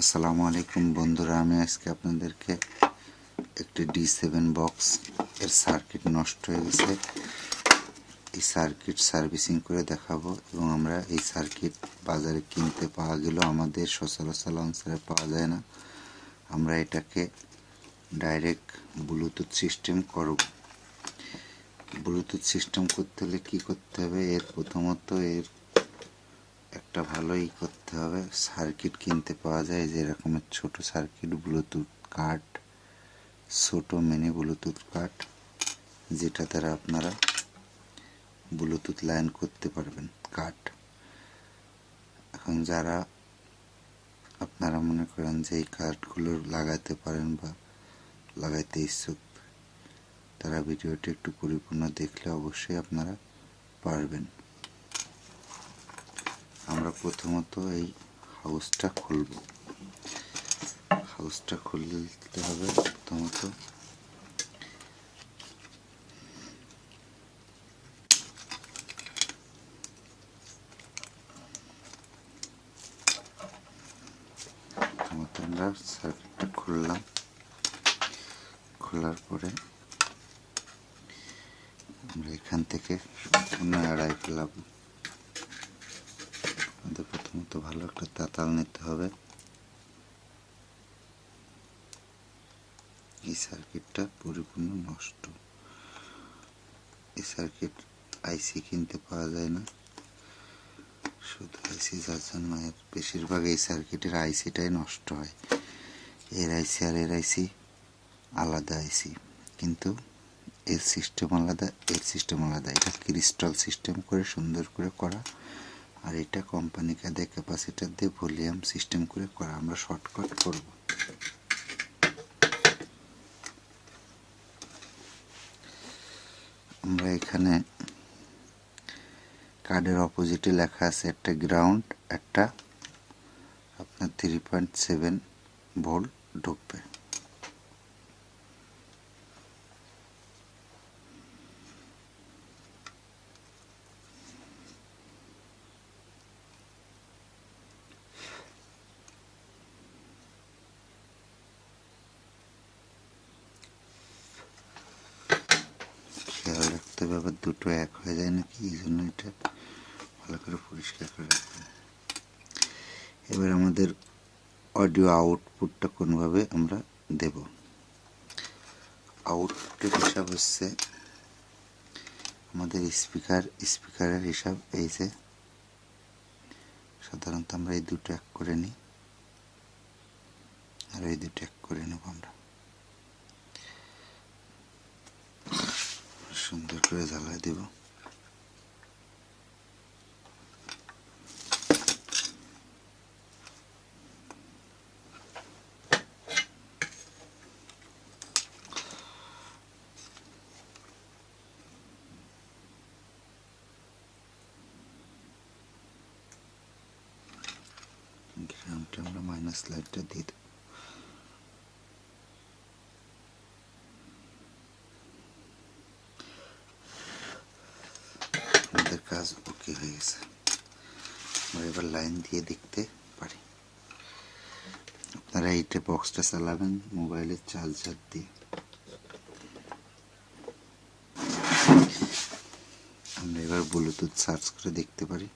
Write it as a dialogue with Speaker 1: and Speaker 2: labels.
Speaker 1: আসসালামু আলাইকুম বন্ধুরা, আমি আজকে আপনাদেরকে একটি D7 বক্স এর সার্কিট নষ্ট হয়ে গেছে, এই সার্কিট সার্ভিসিং করে দেখাবো। এবং আমরা এই সার্কিট বাজারে কিনতে পাওয়া গেলেও আমাদের সচরাচর অঞ্চলে পাওয়া যায় না। আমরা এটাকে ডাইরেক্ট ব্লুটুথ সিস্টেম করব। ব্লুটুথ সিস্টেম করতে হলে কী করতে হবে? প্রথমত একটা ভালোই করতে হবে। সার্কিট কিনতে পাওয়া যায় যে রকমের ছোট সার্কিট ব্লুটুথ কার্ড, ছোট মিনি ব্লুটুথ কার্ড, যেটা দ্বারা আপনারা ব্লুটুথ লাইন করতে পারবেন কার্ড। এখন যারা আপনারা মনে করেন যে এই কার্ডগুলো লাগাতে পারেন বা লাগাইতে ইচ্ছুক, তারা ভিডিওটি একটু পরিপূর্ণ দেখলে অবশ্যই আপনারা পারবেন। আমরা প্রথমত এই হাউসটা খুলব। হাউসটা খুলতে হবে প্রথমত আমরা সার্কিটটা খুললাম। খোলার পরে আমরা এখান থেকে সম্পূর্ণ এড়াই ফেলাবো। আমাদের প্রথমত ভালো একটা তাতাল নিতে হবে। এই সার্কিটটা পরিপূর্ণ নষ্ট। এই সার্কিট আইসি কিনতে পাওয়া যায় না, শুধু আইসি যার জন্য বেশিরভাগ এই সার্কিটের আইসিটাই নষ্ট হয়। এর আইসি আর এর আইসি আলাদা আইসি, কিন্তু এর সিস্টেম আলাদা, এর সিস্টেম আলাদা। এটা ক্রিস্টাল সিস্টেম করে সুন্দর করে করা, আর এটা কোম্পানি কাদের ক্যাপাসিটার দিয়ে ভলিউম সিস্টেম করে করা। আমরা শর্টকাট করব। আমরা এখানে কার্ডের অপোজিটে লেখা আছে একটা গ্রাউন্ড, একটা আপনার 3.7 ভোল্ট ঢুকবে। খেয়াল রাখতে হবে আবার দুটো এক হয়ে যায় নাকি, এই জন্য এটা ভালো করে পরিষ্কার করে রাখবেন। এবার আমাদের অডিও আউটপুটটা কোনোভাবে আমরা দেব। আউটপুটের হিসাব হচ্ছে আমাদের স্পিকারের হিসাব এই যে, সাধারণত আমরা এই দুটো এক করে নিই আর এই দুটো এক করে নেব। আমরা সুন্দর করে জ্বালায় দেব। গ্রাউন্ডে আমরা মাইনাস লাইটটা দিয়ে দেব। আমাদের কাজ ওকে হয়ে গেছে। আমরা এবার লাইন দিয়ে দেখতে পারি। আপনারা এইটা বক্সটা চালাবেন মোবাইলের চার্জার দিয়ে। আমরা এবার ব্লুটুথ সার্চ করে দেখতে পারি।